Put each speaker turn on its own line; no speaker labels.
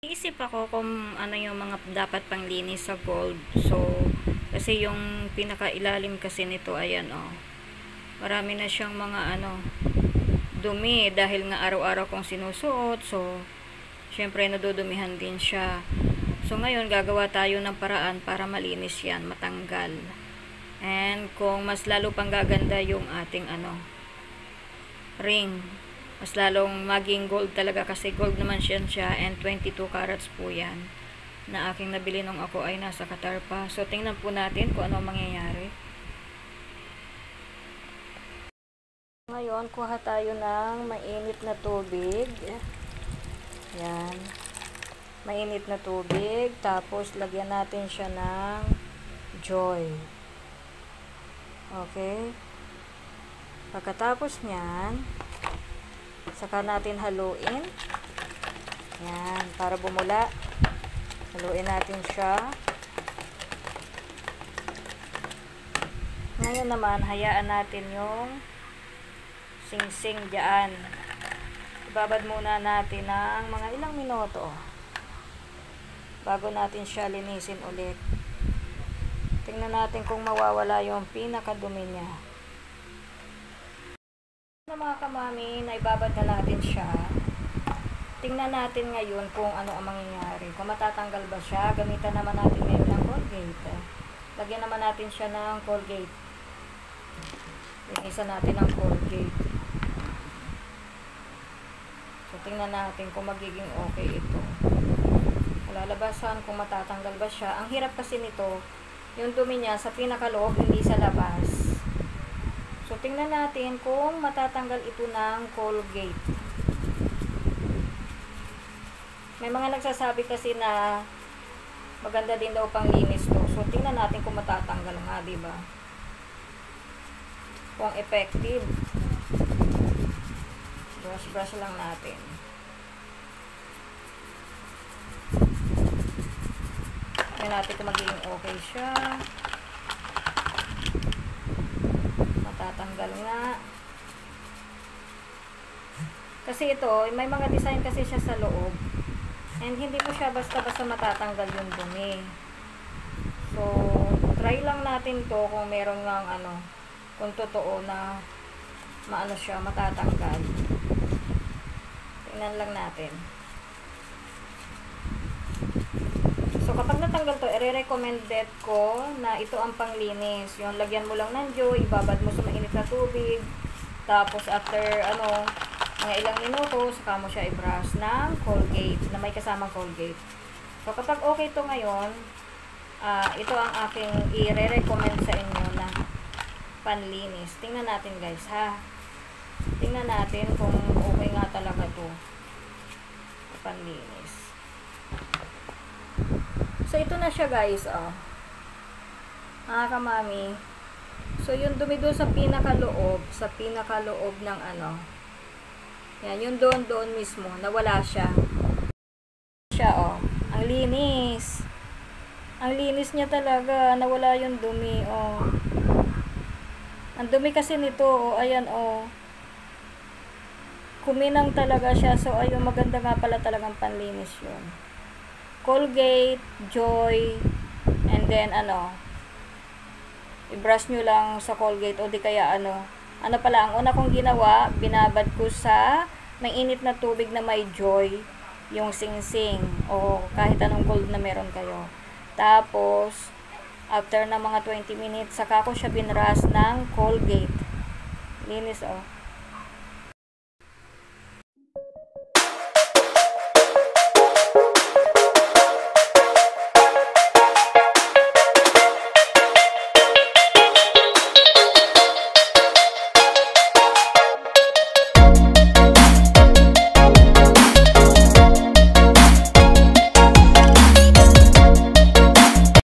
Iisip ako kung ano yung mga dapat panglinis sa gold. So, kasi yung pinakailalim kasi nito, ayan marami na siyang mga dumi dahil nga araw-araw kong sinusuot. So, syempre nadudumihan din siya. So, ngayon gagawa tayo ng paraan para malinis yan, matanggal. And kung mas lalo pang gaganda yung ating ring, mas lalong maging gold talaga kasi gold naman siya and 22 carats po yan na aking nabili nung ako ay nasa Qatar pa. So tingnan po natin kung ano mangyayari. Ngayon kuha tayo ng mainit na tubig. Yan, mainit na tubig, tapos lagyan natin siya ng Joy. Okay, pagkatapos nyan, saka natin haluin. Yan, para bumula. Haluin natin siya. Ngayon naman, hayaan natin yung sing-sing dyan. Ibabad muna natin ng mga ilang minuto bago natin siya linisin ulit. Tingnan natin kung mawawala yung pinakadumi niya. Mga kamami, naibabad na natin siya. Tingnan natin ngayon kung ano ang mangyayari. Kung matatanggal ba siya, gamitan naman natin ngayon ng Colgate. Lagyan naman natin siya ng Colgate. Linisan natin ng Colgate. So, tingnan natin kung magiging okay ito. Lalabasan kung matatanggal ba siya. Ang hirap kasi nito, yung dumi niya sa pinakaloob, hindi sa labas. So, tingnan natin kung matatanggal ito ng Colgate. May mga nagsasabi kasi na maganda din daw pang linis to. So, tingnan natin kung matatanggal nga, diba? Kung effective. Brush lang natin. Tingnan natin kung magiging okay siya. Tatanggal nga. Kasi ito, may mga design kasi siya sa loob. And hindi mo siya basta-basta matatanggal yung dumi. So, try lang natin to kung meron ng kung totoo na maano siya, matatanggal. Tingnan lang natin. So, kapag natanggal to, i-recommended ko na ito ang panglinis. Yung lagyan mo lang ng Joy, ibabad mo sa mainit na tubig. Tapos, after, mga ilang minuto, saka mo siya i-brush ng Colgate, na may kasamang Colgate. So, kapag okay to ngayon, ito ang aking i-recommend sa inyo na panlinis. Tingnan natin guys, ha? Tingnan natin kung okay nga talaga to panlinis. So, ito na siya guys, mga kamami. So, yung dumi doon sa pinakaloob ng yan, yung doon mismo, nawala siya. Ang linis. Ang linis niya talaga, nawala yung dumi, Ang dumi kasi nito, ayan, kuminang talaga siya. So, ayun, maganda nga pala talagang panlinis yun. Colgate, Joy, and then i-brush nyo lang sa Colgate o di kaya pala, ang una kong ginawa, binabad ko sa may init na tubig na may Joy, yung sing-sing o kahit anong gold na meron kayo. Tapos, after na mga 20 minutes, saka ko siya binrush ng Colgate. Linis,